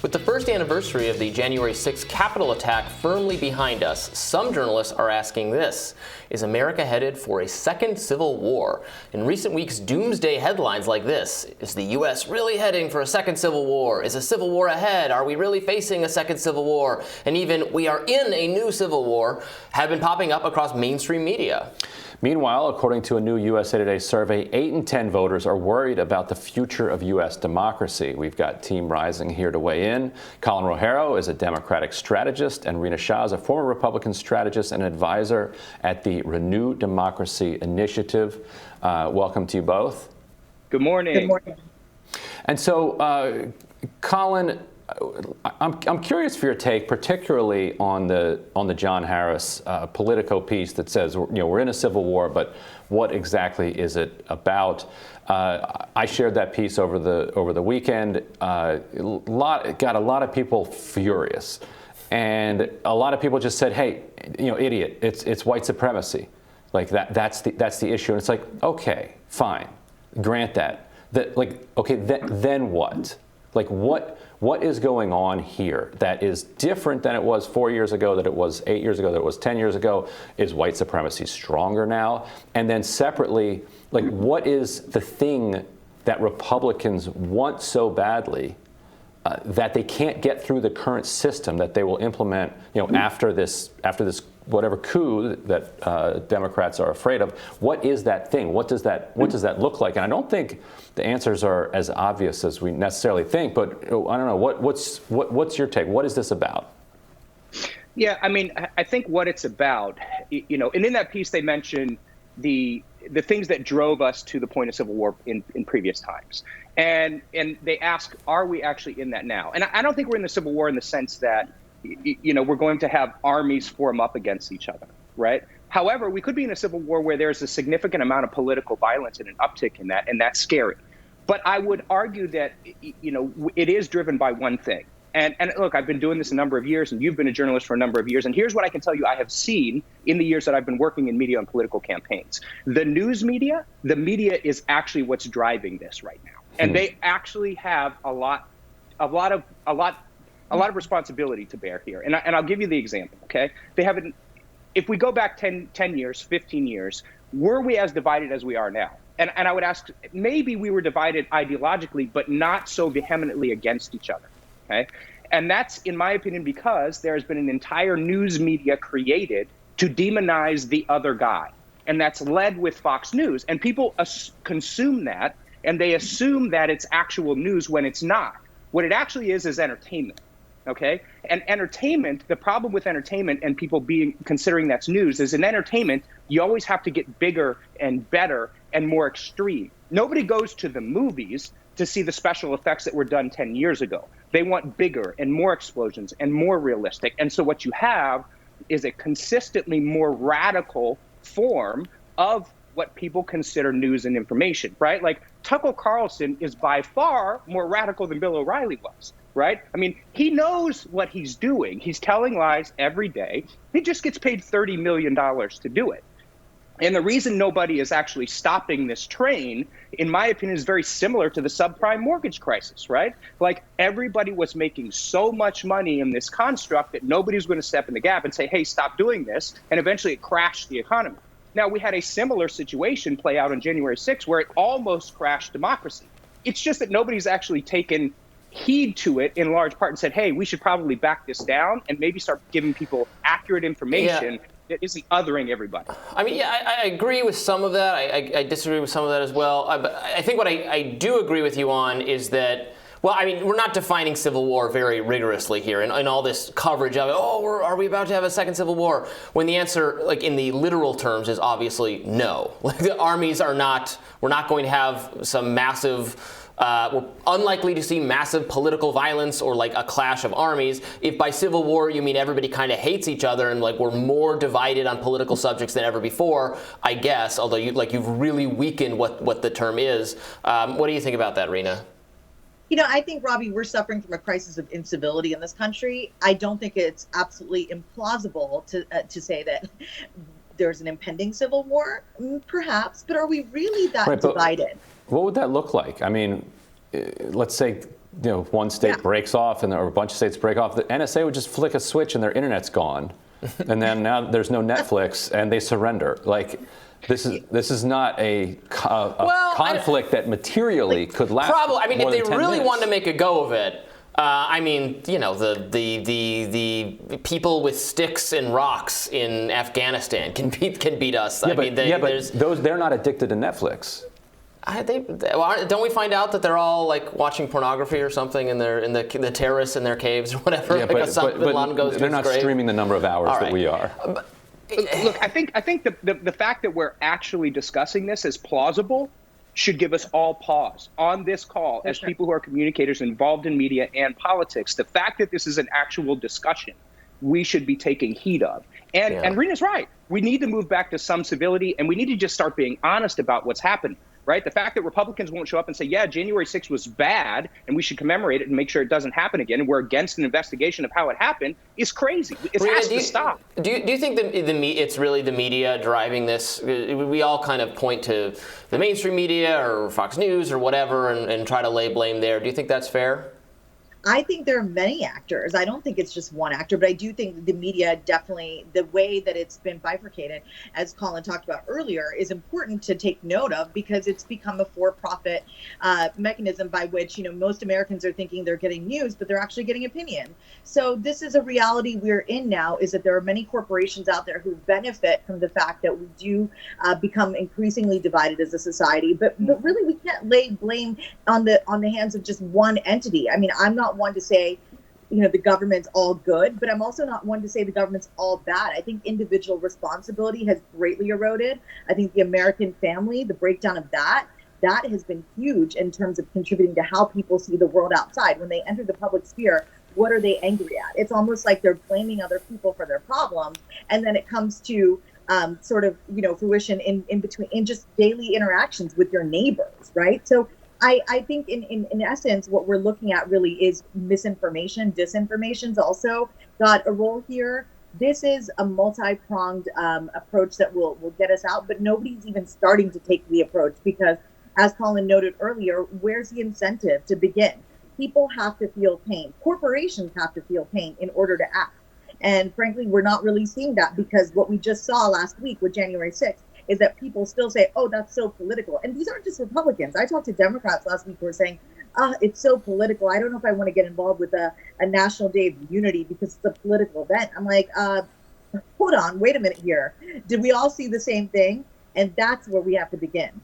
With the first anniversary of the January 6th Capitol attack firmly behind us, some journalists are asking this: is America headed for a second civil war? In recent weeks, doomsday headlines like this: is the U.S. really heading for a second civil war? Is a civil war ahead? Are we really facing a second civil war? And even, we are in a new civil war, have been popping up across mainstream media. Meanwhile, according to a new USA Today survey, 8 in 10 voters are worried about the future of U.S. democracy. We've got Team Rising here to weigh in. Colin Rogero is a Democratic strategist, and Rina Shah is a former Republican strategist and advisor at the Renew Democracy Initiative. Welcome to you both. Good morning. Good morning. And so, Colin, I'm curious for your take, particularly on the John Harris Politico piece that says, we're in a civil war, but what exactly is it about? I shared that piece over the weekend. Got a lot of people furious, and a lot of people just said, "Hey, idiot! It's white supremacy, like that. That's the issue." And it's like, okay, fine, grant that. Then what? Like, what is going on here that is different than it was 4 years ago, that it was 8 years ago, that it was 10 years ago? Is white supremacy stronger now? And then separately, like, what is the thing that Republicans want so badly that they can't get through the current system that they will implement, after this whatever coup that Democrats are afraid of? What is that thing? What does that look like? And I don't think the answers are as obvious as we necessarily think, but I don't know. What's your take? What is this about? Yeah, I mean, I think what it's about, and in that piece they mentioned the things that drove us to the point of civil war in previous times. And they ask, are we actually in that now? And I don't think we're in the civil war in the sense that, we're going to have armies form up against each other, right? However, we could be in a civil war where there's a significant amount of political violence and an uptick in that, and that's scary. But I would argue that, it is driven by one thing. And look, I've been doing this a number of years, and you've been a journalist for a number of years. And here's what I can tell you I have seen in the years that I've been working in media and political campaigns. The news media, the media is actually what's driving this right now. And they actually have a lot of responsibility to bear here. And I'll give you the example, okay? If we go back 10 years, 15 years, were we as divided as we are now? And I would ask, maybe we were divided ideologically, but not so vehemently against each other, okay? And that's, in my opinion, because there has been an entire news media created to demonize the other guy. And that's led with Fox News. And people consume that, and they assume that it's actual news when it's not. What it actually is entertainment. Okay. And entertainment, the problem with entertainment and people considering that's news is, in entertainment, you always have to get bigger and better and more extreme. Nobody goes to the movies to see the special effects that were done 10 years ago. They want bigger and more explosions and more realistic. And so what you have is a consistently more radical form of what people consider news and information, right? Like, Tucker Carlson is by far more radical than Bill O'Reilly was. Right? I mean, he knows what he's doing. He's telling lies every day. He just gets paid $30 million to do it. And the reason nobody is actually stopping this train, in my opinion, is very similar to the subprime mortgage crisis, right? Like, everybody was making so much money in this construct that nobody was going to step in the gap and say, hey, stop doing this. And eventually it crashed the economy. Now, we had a similar situation play out on January 6th where it almost crashed democracy. It's just that nobody's actually taken heed to it in large part and said, hey, we should probably back this down and maybe start giving people accurate information that isn't othering everybody. I mean, I agree with some of that. I disagree with some of that as well. But I think what I do agree with you on is that, well, I mean, we're not defining civil war very rigorously here in all this coverage of it. Oh, are we about to have a second civil war? When the answer, like in the literal terms, is obviously no. Like, the armies are not, we're not going to have some massive, we're unlikely to see massive political violence or like a clash of armies. If by civil war you mean everybody kind of hates each other and like we're more divided on political subjects than ever before, I guess, although you've really weakened what the term is. What do you think about that, Rina? I think, Robbie, we're suffering from a crisis of incivility in this country. I don't think it's absolutely implausible to say that there's an impending civil war, perhaps, but are we really that divided? What would that look like? I mean, let's say one state breaks off or a bunch of states break off, the NSA would just flick a switch and their internet's gone. And then now there's no Netflix and they surrender. Like, this is not a conflict that materially could last. Probably. I mean, if they really minutes. wanted to make a go of it, I mean, the people with sticks and rocks in Afghanistan can beat us. Yeah, I mean, they're not addicted to Netflix. Don't we find out that they're all like watching pornography or something, and they're in the terrorists in their caves or whatever? Yeah, like but they're not streaming the number of hours that we are. Look, I think the fact that we're actually discussing this as plausible should give us all pause on this call as people who are communicators involved in media and politics. The fact that this is an actual discussion we should be taking heed of. And Rena's right. We need to move back to some civility, and we need to just start being honest about what's happening. Right? The fact that Republicans won't show up and say, yeah, January 6th was bad and we should commemorate it and make sure it doesn't happen again, and we're against an investigation of how it happened, is crazy. It has to stop. Do you think it's really the media driving this? We all kind of point to the mainstream media or Fox News or whatever and try to lay blame there. Do you think that's fair? I think there are many actors. I don't think it's just one actor, but I do think the media definitely, the way that it's been bifurcated, as Colin talked about earlier, is important to take note of, because it's become a for-profit mechanism by which, most Americans are thinking they're getting news, but they're actually getting opinion. So this is a reality we're in now, is that there are many corporations out there who benefit from the fact that we do become increasingly divided as a society. But really, we can't lay blame on the hands of just one entity. I mean, I'm not one to say, the government's all good, but I'm also not one to say the government's all bad. I think individual responsibility has greatly eroded. I think the American family, the breakdown of that has been huge in terms of contributing to how people see the world outside. When they enter the public sphere, what are they angry at? It's almost like they're blaming other people for their problems. And then it comes to fruition in between, in just daily interactions with your neighbors, right? So I think in essence, what we're looking at really is misinformation. Disinformation's also got a role here. This is a multi-pronged approach that will get us out, but nobody's even starting to take the approach because, as Colin noted earlier, where's the incentive to begin? People have to feel pain. Corporations have to feel pain in order to act. And frankly, we're not really seeing that, because what we just saw last week with January 6th is that people still say, oh, that's so political. And these aren't just Republicans. I talked to Democrats last week who were saying, it's so political. I don't know if I want to get involved with a National Day of Unity because it's a political event. I'm like, hold on, wait a minute here. Did we all see the same thing? And that's where we have to begin.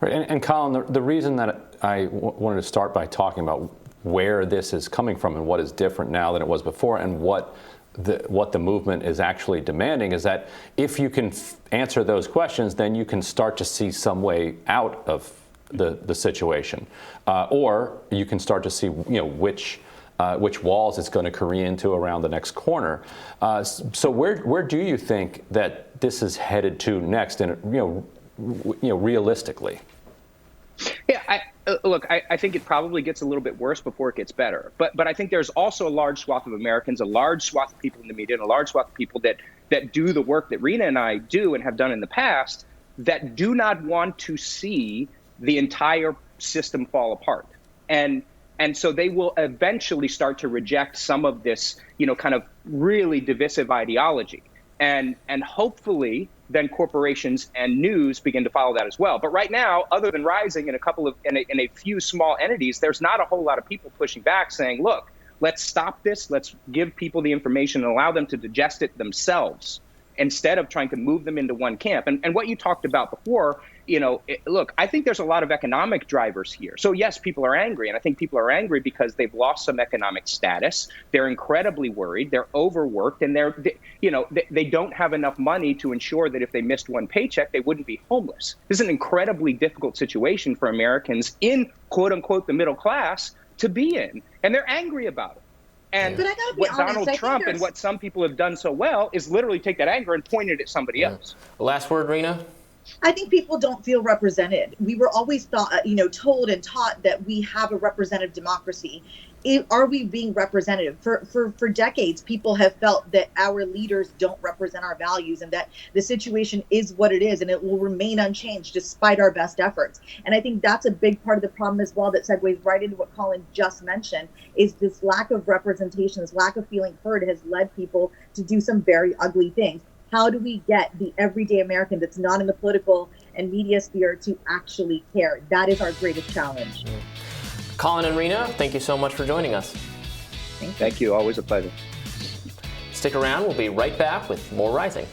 Right. And Colin, the reason that I wanted to start by talking about where this is coming from and what is different now than it was before, and what the movement is actually demanding, is that if you can answer those questions, then you can start to see some way out of the situation, or you can start to see which walls it's going to careen into around the next corner. So where do you think that this is headed to next, and realistically? Yeah, look, I think it probably gets a little bit worse before it gets better. But I think there's also a large swath of Americans, a large swath of people in the media, and a large swath of people that do the work that Rena and I do and have done in the past, that do not want to see the entire system fall apart. And so they will eventually start to reject some of this, kind of really divisive ideology. And hopefully then corporations and news begin to follow that as well. But right now, other than Rising and in a few small entities, there's not a whole lot of people pushing back saying, look, let's stop this. Let's give people the information and allow them to digest it themselves, instead of trying to move them into one camp. And what you talked about before, look, I think there's a lot of economic drivers here. So yes, people are angry. And I think people are angry because they've lost some economic status. They're incredibly worried. They're overworked, and they don't have enough money to ensure that if they missed one paycheck, they wouldn't be homeless. This is an incredibly difficult situation for Americans in, quote unquote, the middle class to be in. And they're angry about it. And what Donald Trump and what some people have done so well is literally take that anger and point it at somebody else. Last word, Rena? I think people don't feel represented. We were always told and taught that we have a representative democracy. are we being representative? For decades, people have felt that our leaders don't represent our values and that the situation is what it is and it will remain unchanged despite our best efforts. And I think that's a big part of the problem as well, that segues right into what Colin just mentioned, is this lack of representation, this lack of feeling heard has led people to do some very ugly things. How do we get the everyday American that's not in the political and media sphere to actually care? That is our greatest challenge. Colin and Rena, thank you so much for joining us. Thank you. Always a pleasure. Stick around. We'll be right back with more Rising.